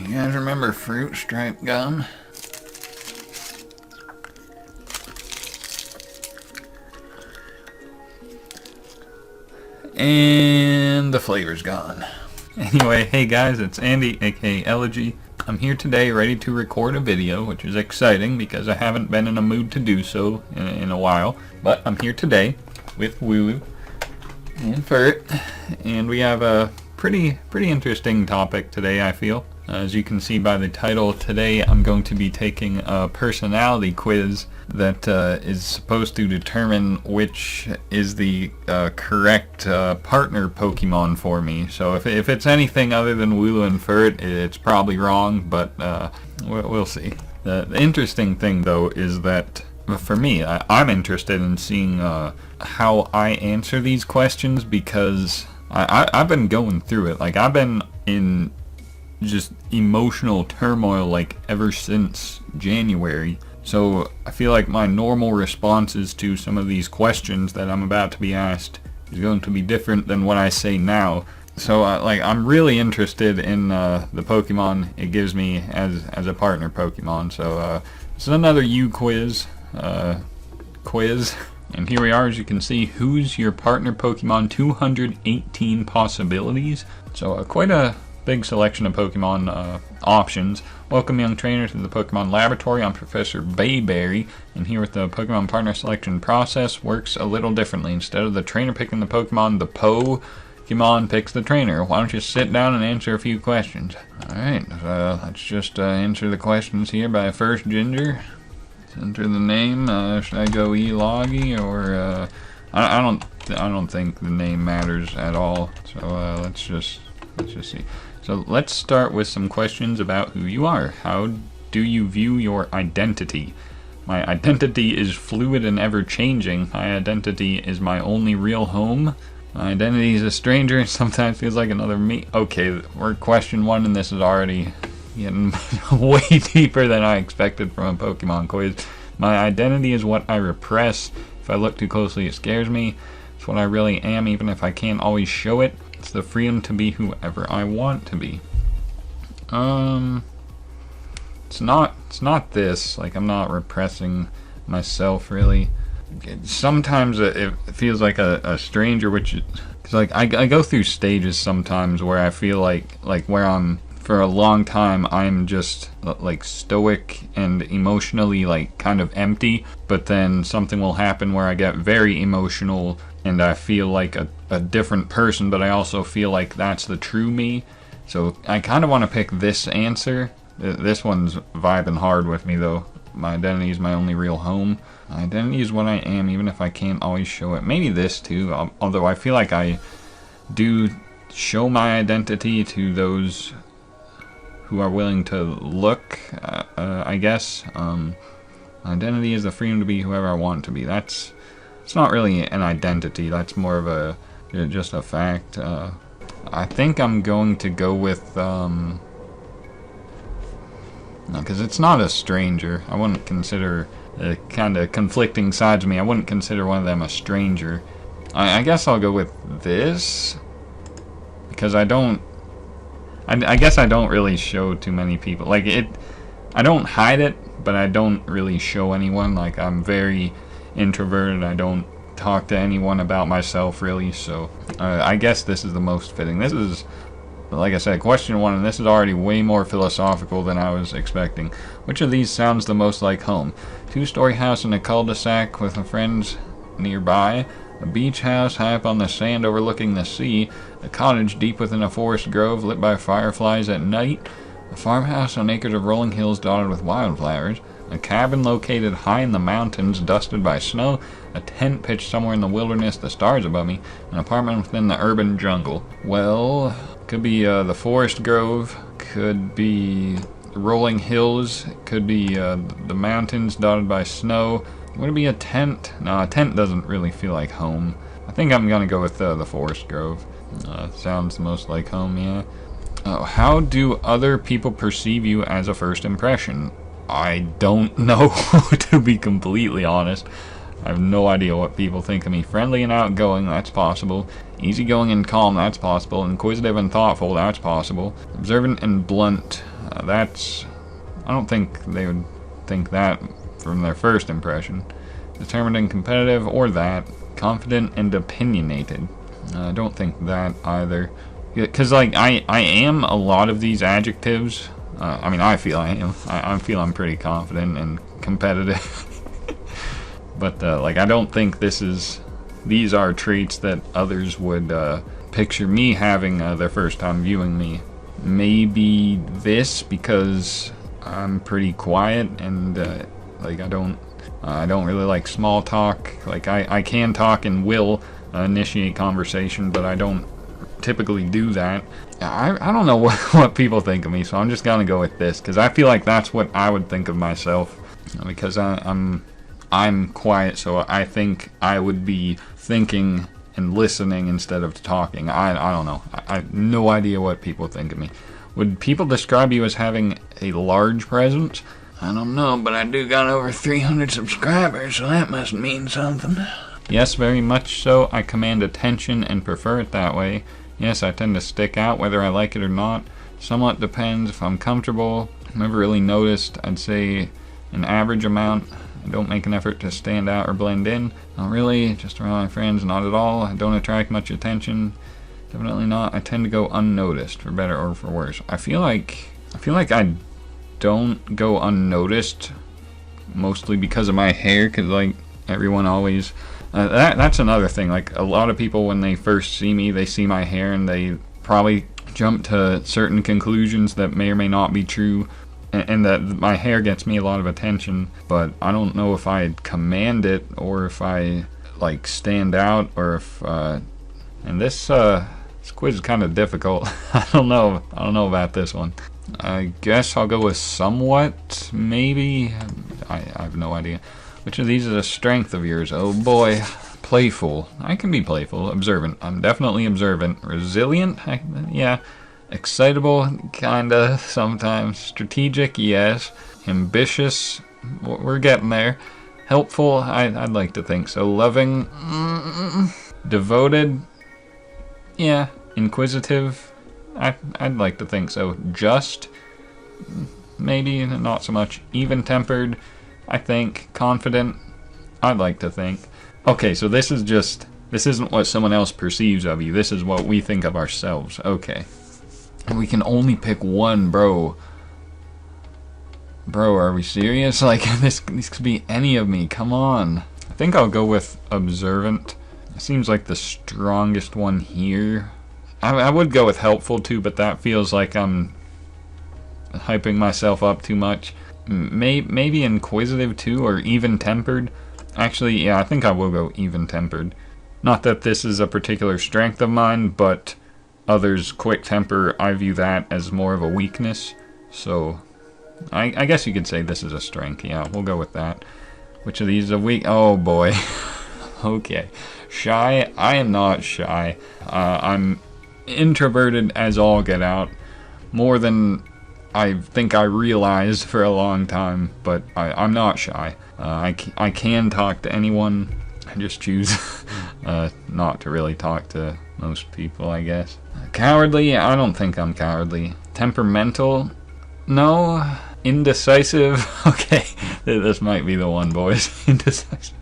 You guys remember fruit stripe gum? And the flavor's gone. Anyway, hey guys, it's Andy, aka Elogee. I'm here today ready to record a video, which is exciting because I haven't been in a mood to do so in a while. But I'm here today with Wooloo and Furt, and we have a pretty interesting topic today, I feel. As you can see by the title, today I'm going to be taking a personality quiz that is supposed to determine which is the correct partner Pokemon for me. So if it's anything other than Wooloo and Furt, it's probably wrong, but we'll see. The interesting thing, though, is that for me, I'm interested in seeing how I answer these questions because I've been going through it. Like, I've been in just emotional turmoil like ever since January. So I feel like my normal responses to some of these questions that I'm about to be asked is going to be different than what I say now. So I'm really interested in the Pokemon it gives me as a partner Pokemon. So this is another Uquiz quiz. And here we are, as you can see, who's your partner Pokemon? 218 possibilities. So quite a big selection of Pokemon options. Welcome, young trainer, to the Pokemon Laboratory. I'm Professor Bayberry, and here with the Pokemon partner selection process works a little differently. Instead of the trainer picking the Pokemon, the Pokemon picks the trainer. Why don't you sit down and answer a few questions? Alright, let's just answer the questions here by first ginger. Let's enter the name. Should I go Elogee or I don't think the name matters at all. So let's just see. So let's start with some questions about who you are. How do you view your identity? My identity is fluid and ever-changing. My identity is my only real home. My identity is a stranger and sometimes feels like another me. Okay, we're question one and this is already getting way deeper than I expected from a Pokemon quiz. My identity is what I repress. If I look too closely, it scares me. It's what I really am, even if I can't always show it. It's the freedom to be whoever I want to be. It's not this. Like, I'm not repressing myself, really. Sometimes it feels like a stranger, which is, cause like I go through stages sometimes where I feel like where I'm, for a long time, I'm just like stoic and emotionally like kind of empty, but then something will happen where I get very emotional and I feel like a different person, but I also feel like that's the true me. So I kind of want to pick this answer. This one's vibing hard with me, though. My identity is my only real home. My identity is what I am, even if I can't always show it. Maybe this, too, although I feel like I do show my identity to those who are willing to look, I guess. My identity is the freedom to be whoever I want to be. It's not really an identity, that's more of just a fact. I think I'm going to go with, no, because it's not a stranger. I wouldn't consider kind of conflicting sides of me. I wouldn't consider one of them a stranger. I guess I'll go with this, because I guess I don't really show too many people. Like, I don't hide it, but I don't really show anyone. Like, I'm very introverted. I don't talk to anyone about myself, really. So I guess this is the most fitting. This is, like I said, question one, and this is already way more philosophical than I was expecting. Which of these sounds the most like home? Two-story house in a cul-de-sac with my friends nearby. A beach house high up on the sand overlooking the sea. A cottage deep within a forest grove lit by fireflies at night. A farmhouse on acres of rolling hills dotted with wildflowers. A cabin located high in the mountains, dusted by snow. A tent pitched somewhere in the wilderness, the stars above me. An apartment within the urban jungle. Well, could be the forest grove. Could be rolling hills. Could be the mountains dotted by snow. Would it be a tent? No, a tent doesn't really feel like home. I think I'm gonna go with the forest grove. Sounds the most like home, yeah. How do other people perceive you as a first impression? I don't know, to be completely honest. I have no idea what people think of me. Friendly and outgoing, that's possible. Easygoing and calm, that's possible. Inquisitive and thoughtful, that's possible. Observant and blunt, I don't think they would think that from their first impression. Determined and competitive, or that. Confident and opinionated. I don't think that either. Because, like, I am a lot of these adjectives. I mean, I feel I am. I feel I'm pretty confident and competitive. But, like, I don't think these are traits that others would picture me having their first time viewing me. Maybe this, because I'm pretty quiet and, like, I don't really like small talk. Like, I can talk and will initiate conversation, but I don't typically do that. I don't know what people think of me, so I'm just gonna go with this, because I feel like that's what I would think of myself, because I'm quiet, so I think I would be thinking and listening instead of talking. I don't know. I have no idea what people think of me. Would people describe you as having a large presence? I don't know, but I do got over 300 subscribers, so that must mean something. Yes, very much so. I command attention and prefer it that way. Yes, I tend to stick out whether I like it or not. Somewhat depends if I'm comfortable. Never really noticed. I'd say an average amount. I don't make an effort to stand out or blend in. Not really, just around my friends, not at all. I don't attract much attention. Definitely not. I tend to go unnoticed, for better or for worse. I feel like I don't go unnoticed, mostly because of my hair, because, like, everyone always... that's another thing. Like, a lot of people, when they first see me, they see my hair, and they probably jump to certain conclusions that may or may not be true, and that my hair gets me a lot of attention, but I don't know if I command it, or if I, like, stand out, or if, and this quiz is kind of difficult. I don't know about this one. I guess I'll go with somewhat, maybe. I have no idea. Which of these is a strength of yours? Oh boy. Playful. I can be playful. Observant. I'm definitely observant. Resilient? Yeah. Excitable? Kinda. Sometimes. Strategic? Yes. Ambitious? We're getting there. Helpful? I'd like to think so. Loving? Devoted? Yeah. Inquisitive? I'd like to think so. Just? Maybe. Not so much. Even-tempered? I think. Confident? I'd like to think. Okay, so this isn't what someone else perceives of you. This is what we think of ourselves. Okay. And we can only pick one, bro. Bro, are we serious? Like, this could be any of me. Come on. I think I'll go with observant. It seems like the strongest one here. I would go with helpful too, but that feels like I'm hyping myself up too much. Maybe inquisitive too, or even-tempered. Actually, yeah, I think I will go even-tempered. Not that this is a particular strength of mine, but others' quick temper, I view that as more of a weakness. So, I guess you could say this is a strength. Yeah, we'll go with that. Which of these is a weak? Oh boy. Okay. Shy? I am not shy. I'm introverted as all get out. More than I think I realized for a long time, but I'm not shy. I can talk to anyone. I just choose not to really talk to most people, I guess. Cowardly? I don't think I'm cowardly. Temperamental? No. Indecisive? Okay, this might be the one, boys. Indecisive.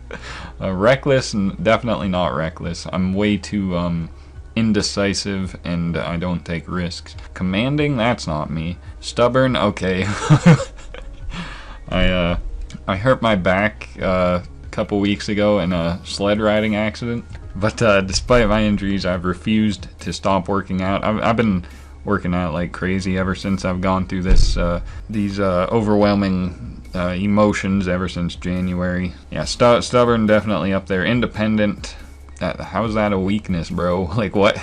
Reckless? Definitely not reckless. I'm way too indecisive, and I don't take risks. Commanding? That's not me. Stubborn? Okay. I hurt my back a couple weeks ago in a sled riding accident, but despite my injuries, I've refused to stop working out. I've been working out like crazy ever since I've gone through these overwhelming emotions ever since January. Yeah, stubborn, definitely up there. Independent. How's that a weakness, bro? Like, what?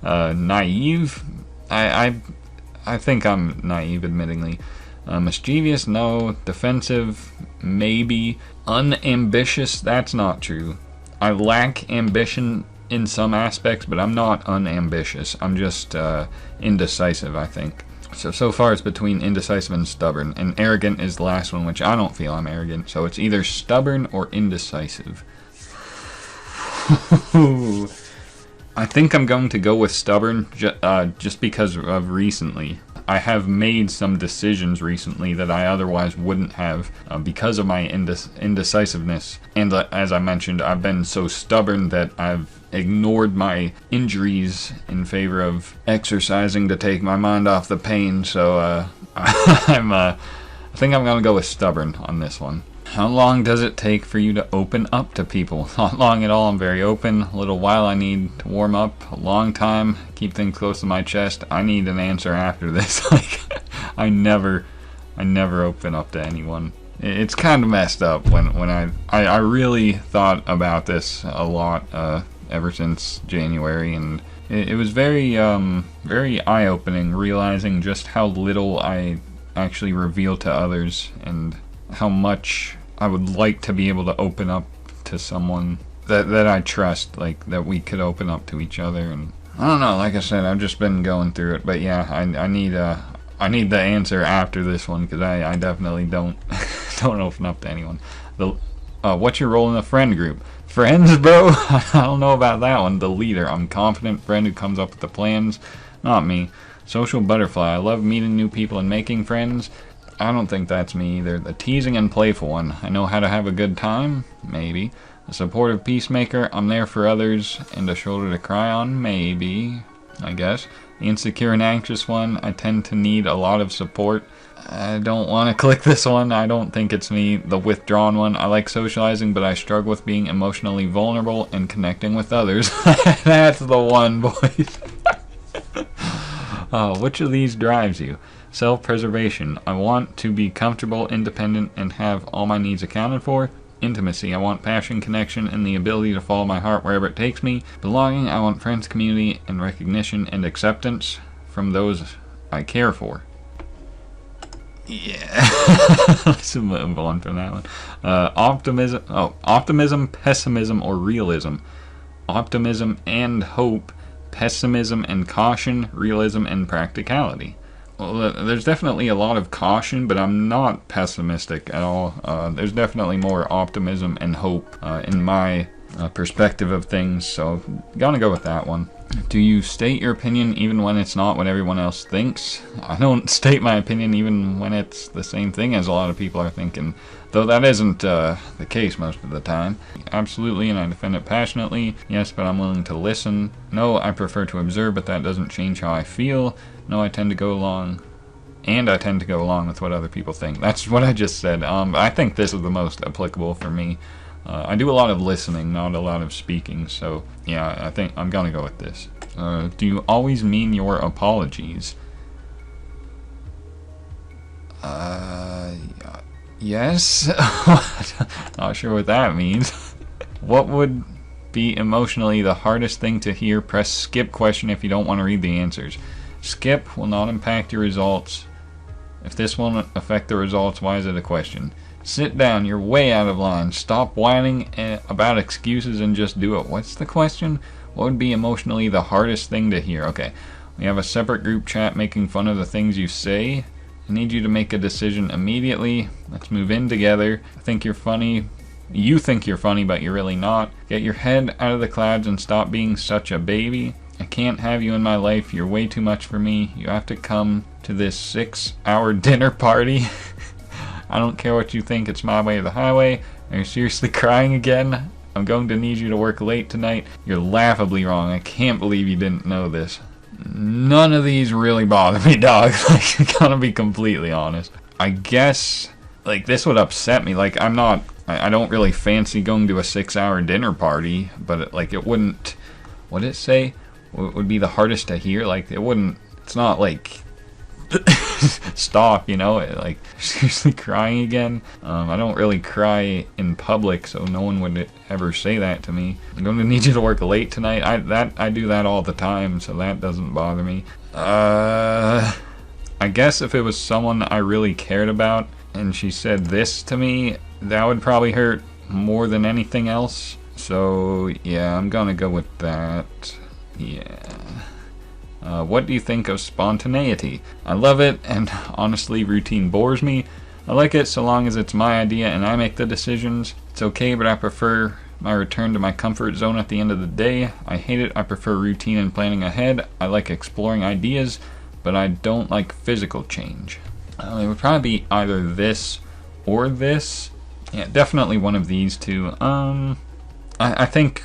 Naive? I think I'm naive, admittingly. Mischievous? No. Defensive? Maybe. Unambitious? That's not true. I lack ambition in some aspects, but I'm not unambitious. I'm just indecisive, I think. So far it's between indecisive and stubborn, and arrogant is the last one, which I don't feel I'm arrogant, so it's either stubborn or indecisive. I think I'm going to go with stubborn just because of recently. I have made some decisions recently that I otherwise wouldn't have because of my indecisiveness. And as I mentioned, I've been so stubborn that I've ignored my injuries in favor of exercising to take my mind off the pain. So I think I'm going to go with stubborn on this one. How long does it take for you to open up to people? Not long at all. I'm very open. A little while I need to warm up. A long time. Keep things close to my chest. I need an answer after this. Like, I never open up to anyone. It's kind of messed up when I really thought about this a lot ever since January, and it was very eye-opening realizing just how little I actually reveal to others and how much I would like to be able to open up to someone that I trust, like that we could open up to each other. And I don't know, like I said, I've just been going through it, but yeah, I need the answer after this one, because I definitely don't open up to anyone. What's your role in the friend group? Friends, bro? I don't know about that one. The leader. I'm confident friend who comes up with the plans. Not me. Social butterfly. I love meeting new people and making friends. I don't think that's me either. The teasing and playful one. I know how to have a good time. Maybe. A supportive peacemaker. I'm there for others. And a shoulder to cry on. Maybe. I guess. The insecure and anxious one. I tend to need a lot of support. I don't want to click this one. I don't think it's me. The withdrawn one. I like socializing, but I struggle with being emotionally vulnerable and connecting with others. That's the one, boys. Which of these drives you? Self-preservation. I want to be comfortable, independent, and have all my needs accounted for. Intimacy. I want passion, connection, and the ability to follow my heart wherever it takes me. Belonging. I want friends, community, and recognition and acceptance from those I care for. Yeah. Let's move on from that one. Optimism, pessimism, or realism. Optimism and hope. Pessimism and caution. Realism and practicality. Well, there's definitely a lot of caution, but I'm not pessimistic at all. There's definitely more optimism and hope in my perspective of things, so gonna go with that one. Do you state your opinion even when it's not what everyone else thinks? I don't state my opinion even when it's the same thing as a lot of people are thinking, though that isn't the case most of the time. Absolutely, and I defend it passionately. Yes, but I'm willing to listen. No, I prefer to observe, but that doesn't change how I feel. No, I tend to go along with what other people think. That's what I just said. I think this is the most applicable for me. I do a lot of listening, not a lot of speaking, so yeah, I think I'm gonna go with this. Do you always mean your apologies? Yes. Not sure what that means. What would be emotionally the hardest thing to hear? Press skip question if you don't want to read the answers. Skip will not impact your results. If this won't affect the results, why is it a question? Sit down, you're way out of line. Stop whining about excuses and just do it. What's the question? What would be emotionally the hardest thing to hear? Okay, we have a separate group chat making fun of the things you say. I need you to make a decision immediately. Let's move in together. I think you're funny. You think you're funny, but you're really not. Get your head out of the clouds and stop being such a baby. I can't have you in my life. You're way too much for me. You have to come to this 6-hour dinner party. I don't care what you think, it's my way or the highway. Are you seriously crying again? I'm going to need you to work late tonight. You're laughably wrong. I can't believe you didn't know this. None of these really bother me, dog. Like, I'm gonna be completely honest. I guess, like, this would upset me. Like, I don't really fancy going to a 6-hour dinner party, but, it wouldn't, what did it say? Would be the hardest to hear? Like, it wouldn't, it's not like, stop, like, seriously crying again. I don't really cry in public, so no one would ever say that to me. I'm going to need you to work late tonight. I do that all the time, so that doesn't bother me. I guess if it was someone I really cared about and she said this to me, that would probably hurt more than anything else. So yeah, I'm gonna go with that. Yeah. What do you think of spontaneity? I love it, and honestly, routine bores me. I like it so long as it's my idea and I make the decisions. It's okay, but I prefer My return to my comfort zone at the end of the day. I hate it. I prefer routine and planning ahead. I like exploring ideas, but I don't like physical change. It would probably be either this or this. Yeah, definitely one of these two. I think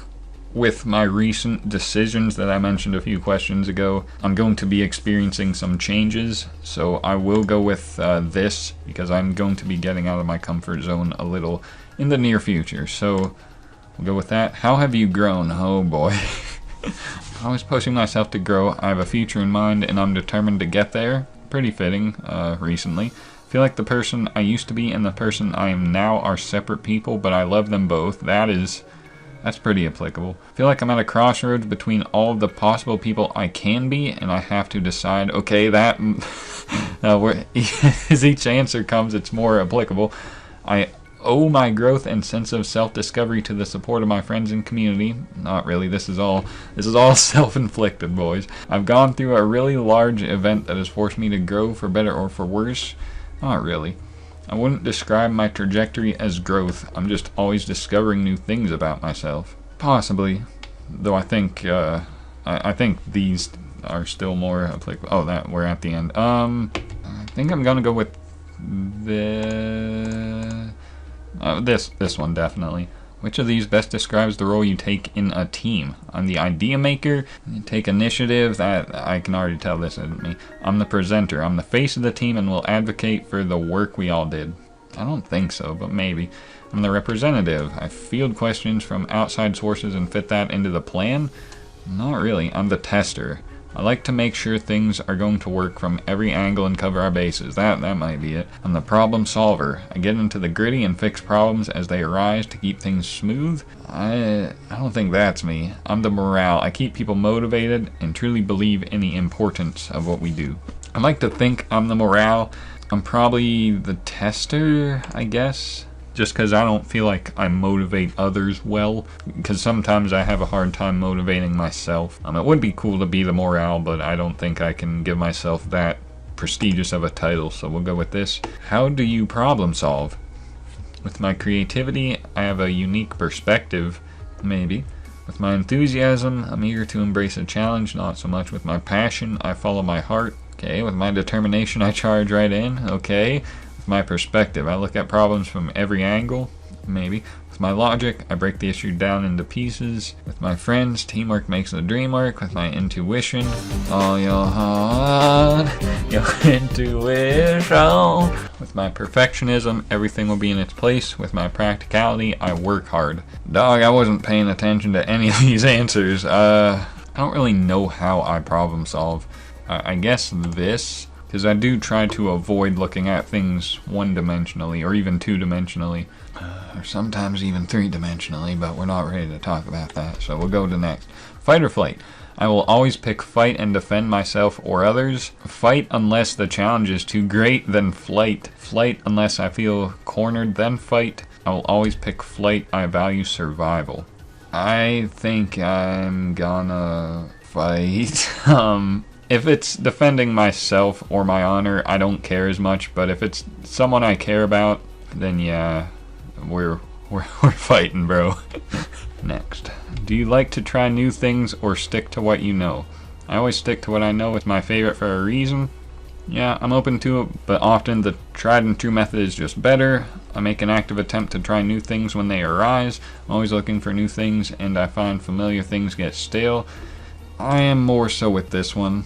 with my recent decisions that I mentioned a few questions ago, I'm going to be experiencing some changes, so I will go with this, because I'm going to be getting out of my comfort zone a little in the near future, so we'll go with that. How have you grown? Oh boy. I'm always pushing myself to grow. I have a future in mind, and I'm determined to get there. Pretty fitting, recently. I feel like the person I used to be and the person I am now are separate people, but I love them both. That's pretty applicable. I feel like I'm at a crossroads between all of the possible people I can be, and I have to decide, okay, that, as each answer comes, it's more applicable. I owe my growth and sense of self-discovery to the support of my friends and community. Not really, this is all self-inflicted, boys. I've gone through a really large event that has forced me to grow for better or for worse. Not really. I wouldn't describe my trajectory as growth. I'm just always discovering new things about myself. Possibly, though I think these are still more applicable. Oh, that we're at the end. I think I'm gonna go with this one definitely. Which of these best describes the role you take in a team? I'm the idea maker. You take initiative. That I can already tell this isn't me. I'm the presenter. I'm the face of the team and will advocate for the work we all did. I don't think so, but maybe. I'm the representative. I field questions from outside sources and fit that into the plan. Not really. I'm the tester. I like to make sure things are going to work from every angle and cover our bases. That might be it. I'm the problem solver. I get into the gritty and fix problems as they arise to keep things smooth. I don't think that's me. I'm the morale. I keep people motivated and truly believe in the importance of what we do. I like to think I'm the morale. I'm probably the tester, I guess. Just because I don't feel like I motivate others well, because sometimes I have a hard time motivating myself. It would be cool to be the morale, but I don't think I can give myself that prestigious of a title, so we'll go with this. How do you problem solve? With my creativity, I have a unique perspective, maybe. With my enthusiasm, I'm eager to embrace a challenge, not so much with my passion, I follow my heart. Okay, with my determination, I charge right in. Okay. My perspective, I look at problems from every angle, maybe. With my logic, I break the issue down into pieces. With my friends, teamwork makes the dream work. With my intuition, follow your heart, your intuition. With my perfectionism, everything will be in its place. With my practicality, I work hard. Dog, I wasn't paying attention to any of these answers. I don't really know how I problem solve. I guess this. Because I do try to avoid looking at things one-dimensionally, or even two-dimensionally, or sometimes even three-dimensionally, but we're not ready to talk about that, so we'll go to next. Fight or flight? I will always pick fight and defend myself or others. Fight unless the challenge is too great, then flight. Flight unless I feel cornered, then fight. I will always pick flight. I value survival. I think I'm gonna fight. If it's defending myself or my honor, I don't care as much, but if it's someone I care about, then yeah, we're fighting, bro. Next. Do you like to try new things or stick to what you know? I always stick to what I know. It's my favorite for a reason. Yeah, I'm open to it, but often the tried and true method is just better. I make an active attempt to try new things when they arise. I'm always looking for new things, and I find familiar things get stale. I am more so with this one.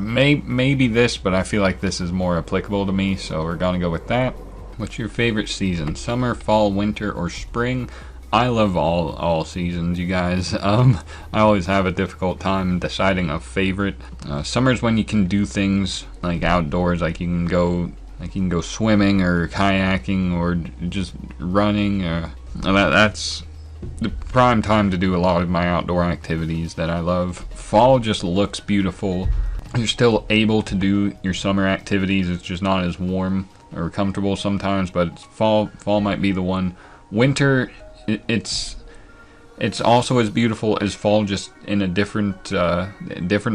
Maybe this, but I feel like this is more applicable to me, so we're gonna go with that. What's your favorite season? Summer, fall, winter, or spring? I love all seasons, you guys. I always have a difficult time deciding a favorite. Summer's when you can do things like outdoors, like you can go swimming or kayaking or just running. That's the prime time to do a lot of my outdoor activities that I love. Fall just looks beautiful. You're still able to do your summer activities. It's just not as warm or comfortable sometimes, but fall might be the one. Winter, it's also as beautiful as fall, just in a different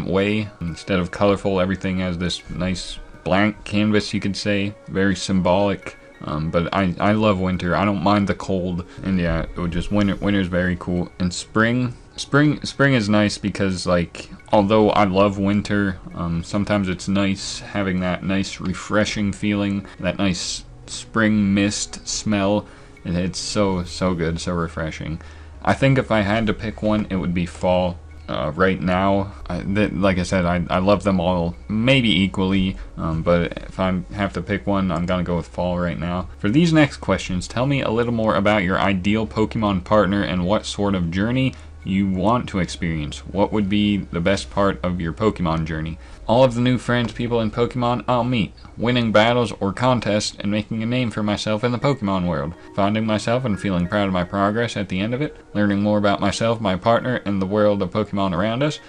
way. Instead of colorful, everything has this nice blank canvas, you could say, very symbolic. But I love winter. I don't mind the cold, and yeah, it would just winter's very cool. And spring is nice because, like, although I love winter, sometimes it's nice having that nice refreshing feeling, that nice spring mist smell. It's so good, so refreshing. I think if I had to pick one, it would be fall. Right now, like I said, I love them all maybe equally, but if I have to pick one, I'm gonna go with fall right now. For these next questions, tell me a little more about your ideal Pokemon partner and what sort of journey you want to experience. What would be the best part of your Pokemon journey? All of the new friends, people in Pokemon I'll meet, winning battles or contests and making a name for myself in the Pokemon world, finding myself and feeling proud of my progress at the end of it, learning more about myself, my partner, and the world of Pokemon around us,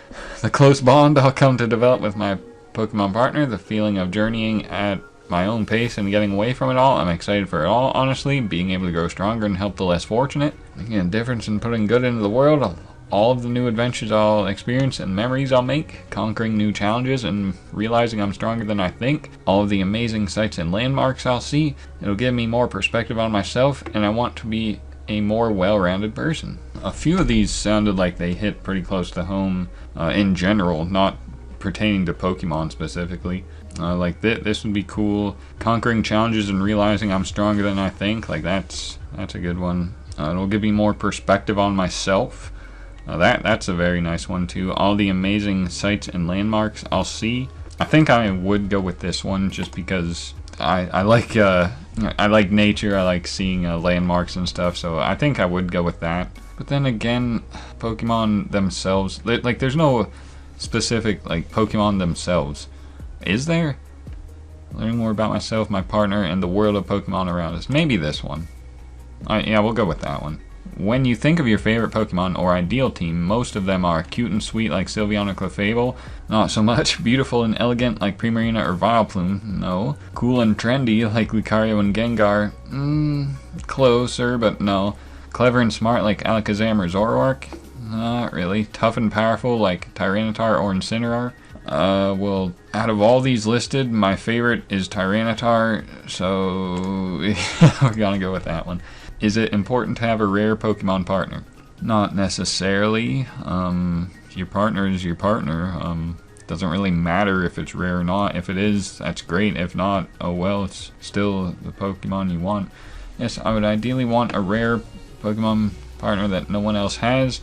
the close bond I'll come to develop with my Pokemon partner, the feeling of journeying at my own pace and getting away from it all. I'm excited for it all, honestly, being able to grow stronger and help the less fortunate, making a difference in putting good into the world, all of the new adventures I'll experience and memories I'll make, conquering new challenges and realizing I'm stronger than I think, all of the amazing sights and landmarks I'll see. It'll give me more perspective on myself, and I want to be a more well-rounded person. A few of these sounded like they hit pretty close to home in general, not pertaining to Pokemon specifically. Like this would be cool. Conquering challenges and realizing I'm stronger than I think. Like that's a good one. It'll give me more perspective on myself. That's a very nice one too. All the amazing sights and landmarks I'll see. I think I would go with this one just because I like nature. I like seeing landmarks and stuff. So I think I would go with that. But then again, Pokemon themselves, like there's no specific like Pokemon themselves. Is there? Learning more about myself, my partner, and the world of Pokemon around us. Maybe this one. Yeah, we'll go with that one. When you think of your favorite Pokemon or ideal team, most of them are cute and sweet like Sylveon or Clefable. Not so much. Beautiful and elegant like Primarina or Vileplume. No. Cool and trendy like Lucario and Gengar. Closer, but no. Clever and smart like Alakazam or Zoroark. Not really. Tough and powerful like Tyranitar or Incineroar. Well, out of all these listed, my favorite is Tyranitar, so we're gonna go with that one. Is it important to have a rare Pokemon partner? Not necessarily. Your partner is your partner. Doesn't really matter if it's rare or not. If it is, that's great. If not, oh well, it's still the Pokemon you want. Yes, I would ideally want a rare Pokemon partner that no one else has.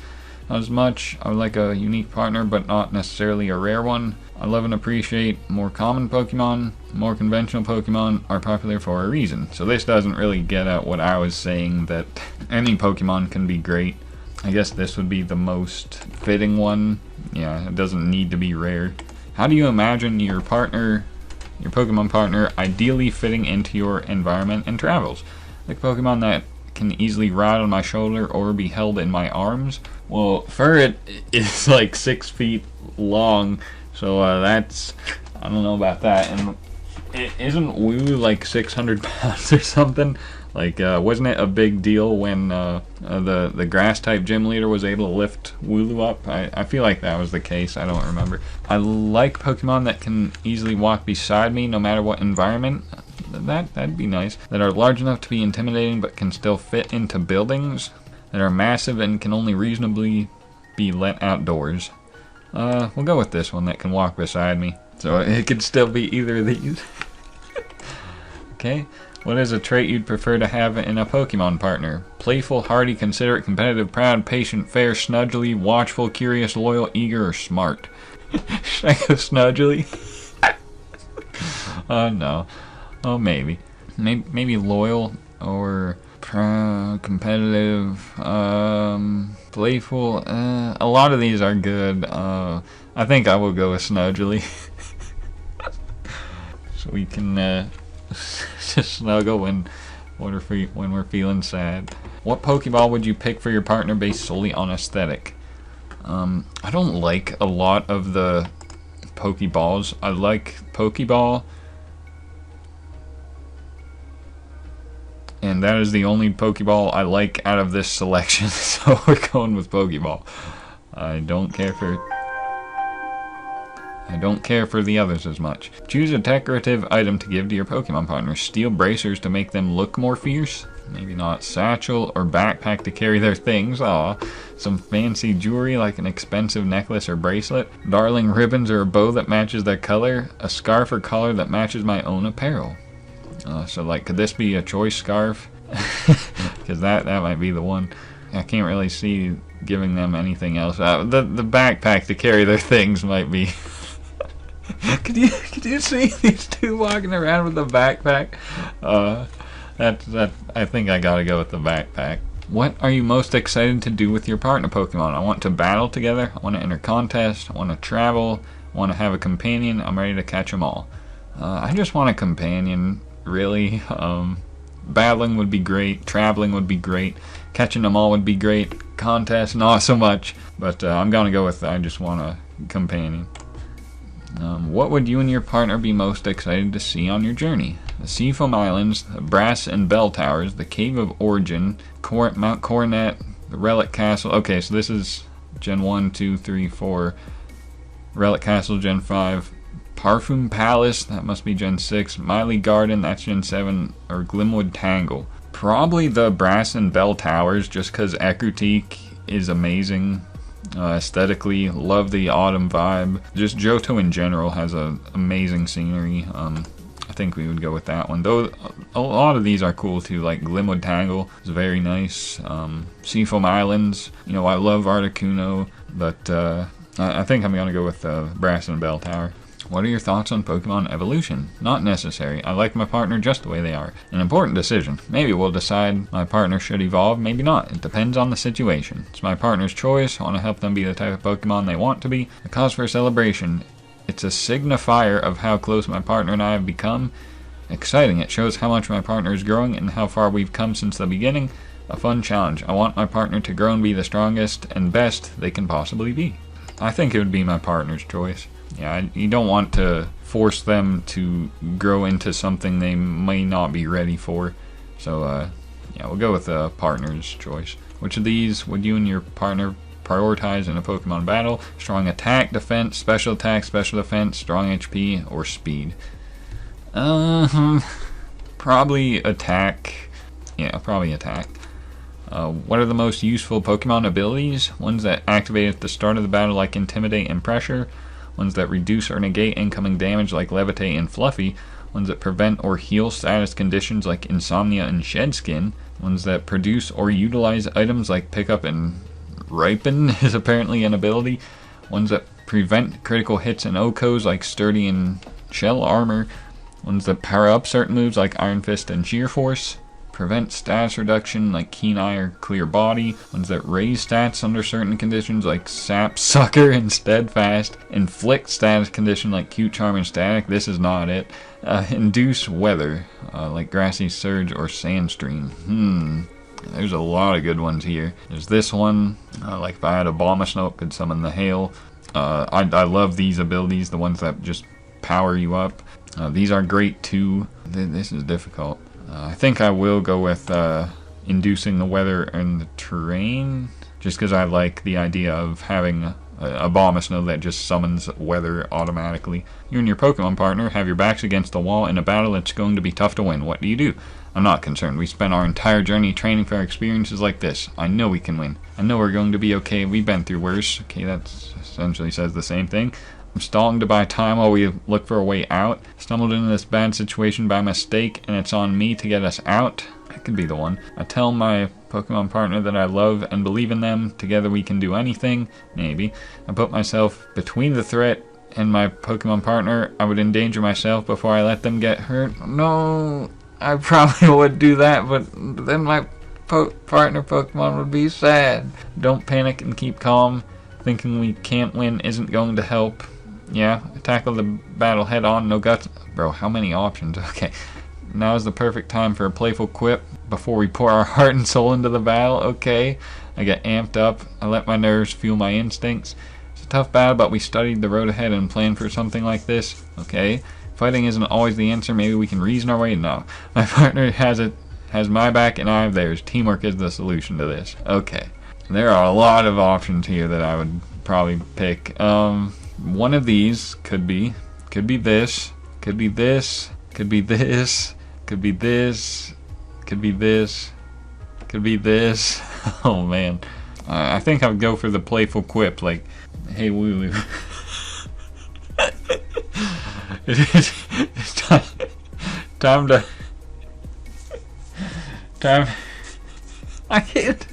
Not as much. I would like a unique partner, but not necessarily a rare one. I love and appreciate more common Pokemon. More conventional Pokemon are popular for a reason. So this doesn't really get at what I was saying, that any Pokemon can be great. I guess this would be the most fitting one. Yeah, it doesn't need to be rare. How do you imagine your partner, your Pokemon partner, ideally fitting into your environment and travels? Like Pokemon that can easily ride on my shoulder or be held in my arms. Well, Furret is like 6 feet long, so that's, I don't know about that. And isn't Wooloo like 600 pounds or something? Like, wasn't it a big deal when the grass type gym leader was able to lift Wooloo up? I feel like that was the case. I don't remember. I like Pokemon that can easily walk beside me no matter what environment. That'd be nice. That are large enough to be intimidating but can still fit into buildings. That are massive and can only reasonably be let outdoors. We'll go with this one, that can walk beside me. So it could still be either of these. Okay. What is a trait you'd prefer to have in a Pokemon partner? Playful, hardy, considerate, competitive, proud, patient, fair, snudgely, watchful, curious, loyal, eager, or smart? Should I go snudgely? No. Oh, maybe. Maybe loyal or competitive, playful. A lot of these are good. I think I will go with snudgely. So we can just snuggle when we're feeling sad. What Pokeball would you pick for your partner based solely on aesthetic? I don't like a lot of the Pokeballs. I like Pokeball, and that is the only Pokeball I like out of this selection, so we're going with Pokeball. I don't care for I don't care for the others as much. Choose a decorative item to give to your Pokemon partner. Steel bracers to make them look more fierce. Maybe not. Satchel or backpack to carry their things. Aw. Some fancy jewelry like an expensive necklace or bracelet. Darling ribbons or a bow that matches their color. A scarf or collar that matches my own apparel. So like, could this be a choice scarf? Because that might be the one. I can't really see giving them anything else. The backpack to carry their things might be. Could you see these two walking around with a backpack? I think I gotta go with the backpack. What are you most excited to do with your partner Pokemon? I want to battle together. I want to enter contests. I want to travel. I want to have a companion. I'm ready to catch them all. I just want a companion, really. Battling would be great. Traveling would be great. Catching them all would be great. Contests, not so much. But I'm gonna go with I just want a companion. What would you and your partner be most excited to see on your journey? The Seafoam Islands, the Brass and Bell Towers, the Cave of Origin, Mount Coronet, the Relic Castle. Okay, so this is Gen 1, 2, 3, 4. Relic Castle, Gen 5. Parfum Palace, that must be Gen 6. Miley Garden, that's Gen 7. Or Glimwood Tangle. Probably the Brass and Bell Towers, just because Ekrutik is amazing. Aesthetically, love the autumn vibe. Just Johto in general has amazing scenery. I think we would go with that one. Though a lot of these are cool too, like Glimwood Tangle is very nice. Seafoam Islands, you know, I love Articuno, but I think I'm gonna go with Brass and Bell Tower. What are your thoughts on Pokemon evolution? Not necessary. I like my partner just the way they are. An important decision. Maybe we'll decide my partner should evolve, maybe not. It depends on the situation. It's my partner's choice. I want to help them be the type of Pokemon they want to be. A cause for celebration. It's a signifier of how close my partner and I have become. Exciting. It shows how much my partner is growing and how far we've come since the beginning. A fun challenge. I want my partner to grow and be the strongest and best they can possibly be. I think it would be my partner's choice. Yeah, you don't want to force them to grow into something they may not be ready for. So, yeah, we'll go with the partner's choice. Which of these would you and your partner prioritize in a Pokemon battle? Strong attack, defense, special attack, special defense, strong HP, or speed? Probably attack. Yeah, probably attack. What are the most useful Pokemon abilities? Ones that activate at the start of the battle like Intimidate and Pressure. Ones that reduce or negate incoming damage like Levitate and Fluffy. Ones that prevent or heal status conditions like Insomnia and Shed Skin. Ones that produce or utilize items like Pickup and Ripen is apparently an ability. Ones that prevent critical hits and OHKOs like Sturdy and Shell Armor. Ones that power up certain moves like Iron Fist and Sheer Force. Prevent status reduction like Keen Eye or Clear Body. Ones that raise stats under certain conditions like Sap, Sucker, and Steadfast. Inflict status condition like Cute Charm and Static. This is not it. Induce weather like Grassy Surge or Sandstream. There's a lot of good ones here. There's this one, like if I had a Abomasnow, it could summon the Hail. I love these abilities, the ones that just power you up. These are great too. This is difficult. I think I will go with inducing the weather and the terrain, just because I like the idea of having a Abomasnow that just summons weather automatically. You and your Pokemon partner have your backs against the wall in a battle that's going to be tough to win. What do you do? I'm not concerned. We spent our entire journey training for experiences like this. I know we can win. I know we're going to be okay. We've been through worse. Okay, that essentially says the same thing. I'm stalling to buy time while we look for a way out. Stumbled into this bad situation by mistake, and it's on me to get us out. That could be the one. I tell my Pokemon partner that I love and believe in them. Together we can do anything. Maybe. I put myself between the threat and my Pokemon partner. I would endanger myself before I let them get hurt. No, I probably would do that, but then my partner Pokemon would be sad. Don't panic and keep calm. Thinking we can't win isn't going to help. Yeah, tackle the battle head on, no guts. Bro, how many options? Okay. Now is the perfect time for a playful quip before we pour our heart and soul into the battle. Okay. I get amped up. I let my nerves fuel my instincts. It's a tough battle, but we studied the road ahead and planned for something like this. Okay. Fighting isn't always the answer. Maybe we can reason our way. No. My partner has my back and I have theirs. Teamwork is the solution to this. Okay. There are a lot of options here that I would probably pick. one of these could be this, could be this, could be this, could be this, could be this, could be this. Oh man, I think I would go for the playful quip like, "Hey Wooloo." It's time. I can't.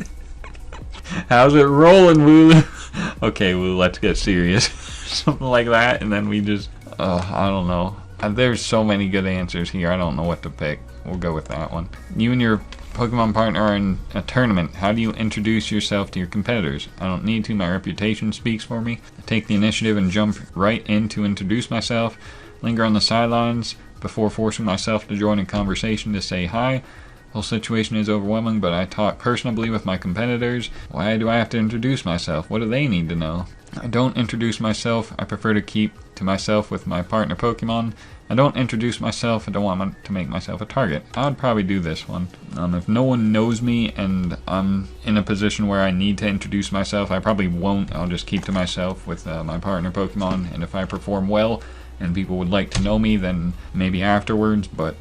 How's it rolling, Wooloo? Okay, Wooloo, let's get serious. Something like that, and then we just, I don't know. There's so many good answers here, I don't know what to pick. We'll go with that one. You and your Pokemon partner are in a tournament. How do you introduce yourself to your competitors? I don't need to, my reputation speaks for me. I take the initiative and jump right in to introduce myself. Linger on the sidelines before forcing myself to join a conversation to say hi. The whole situation is overwhelming, but I talk personably with my competitors. Why do I have to introduce myself? What do they need to know? I don't introduce myself. I prefer to keep to myself with my partner Pokemon. I don't introduce myself. I don't want to make myself a target. I would probably do this one. If no one knows me and I'm in a position where I need to introduce myself, I probably won't. I'll just keep to myself with my partner Pokemon, and if I perform well and people would like to know me, then maybe afterwards, but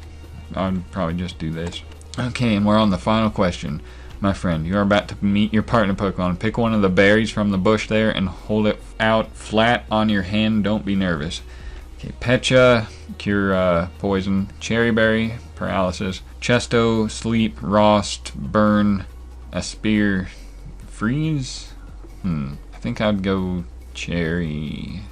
I'd probably just do this. Okay, and we're on the final question. My friend, you are about to meet your partner Pokemon. Pick one of the berries from the bush there and hold it out flat on your hand. Don't be nervous. Okay, Pecha, cure poison. Cherry berry, paralysis. Chesto, sleep. Rawst, burn. Aspear, freeze. I think I'd go Cheri.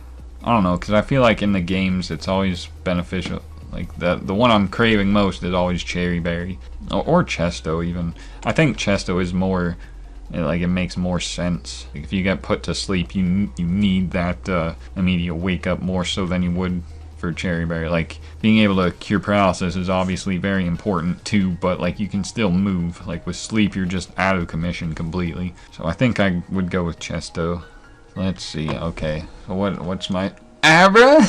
I don't know, because I feel like in the games it's always beneficial. Like the one I'm craving most is always Cherry berry, or Chesto even. I think Chesto is more, like it makes more sense. Like if you get put to sleep, you need that immediate wake up more so than you would for Cherry berry. Like being able to cure paralysis is obviously very important too, but like you can still move. Like with sleep, you're just out of commission completely. So I think I would go with Chesto. Let's see. Okay, so what's my Abra?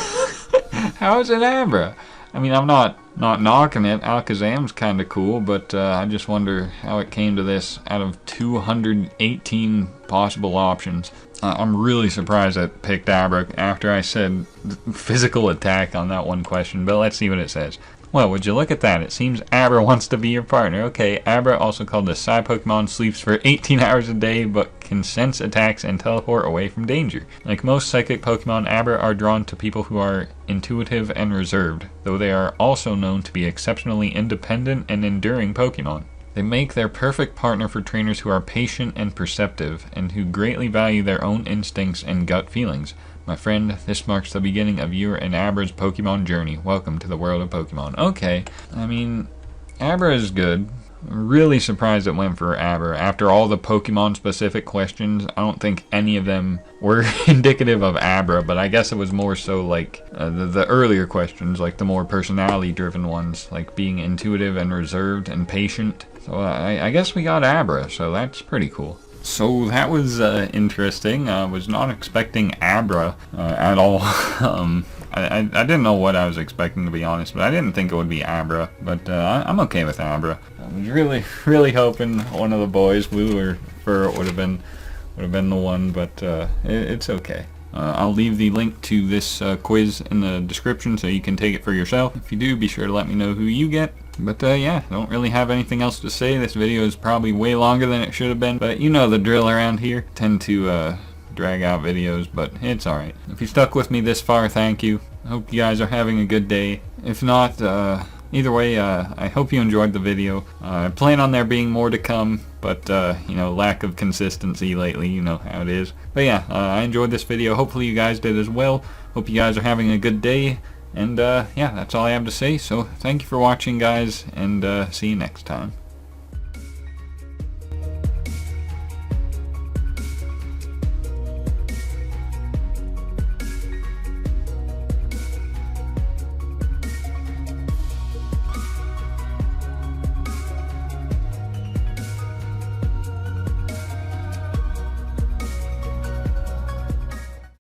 How is it Abra? I mean, I'm not knocking it. Alakazam's kind of cool, but I just wonder how it came to this out of 218 possible options. I'm really surprised I picked Abra after I said physical attack on that one question, but let's see what it says. Well, would you look at that? It seems Abra wants to be your partner. Okay, Abra, also called the Psy Pokemon, sleeps for 18 hours a day, but can sense attacks and teleport away from danger. Like most psychic Pokemon, Abra are drawn to people who are intuitive and reserved, though they are also known to be exceptionally independent and enduring Pokemon. They make their perfect partner for trainers who are patient and perceptive, and who greatly value their own instincts and gut feelings. My friend, this marks the beginning of your and Abra's Pokemon journey. Welcome to the world of Pokemon. Okay, I mean, Abra is good. I'm really surprised it went for Abra. After all the Pokemon-specific questions, I don't think any of them were indicative of Abra, but I guess it was more so like the earlier questions, like the more personality-driven ones, like being intuitive and reserved and patient. So I guess we got Abra, so that's pretty cool. So that was interesting. I was not expecting Abra at all. I didn't know what I was expecting, to be honest, but I didn't think it would be Abra. But I'm okay with Abra. I was really hoping one of the boys, Blue or Fur, would have been the one, but it's okay. I'll leave the link to this quiz in the description so you can take it for yourself. If you do, be sure to let me know who you get. But yeah, don't really have anything else to say. This video is probably way longer than it should have been, but you know the drill around here. Tend to drag out videos, but it's alright. If you stuck with me this far, thank you. I hope you guys are having a good day. If not, either way, I hope you enjoyed the video. I plan on there being more to come, but you know, lack of consistency lately, you know how it is. But yeah, I enjoyed this video. Hopefully you guys did as well. Hope you guys are having a good day. And yeah, that's all I have to say. So thank you for watching, guys, and see you next time.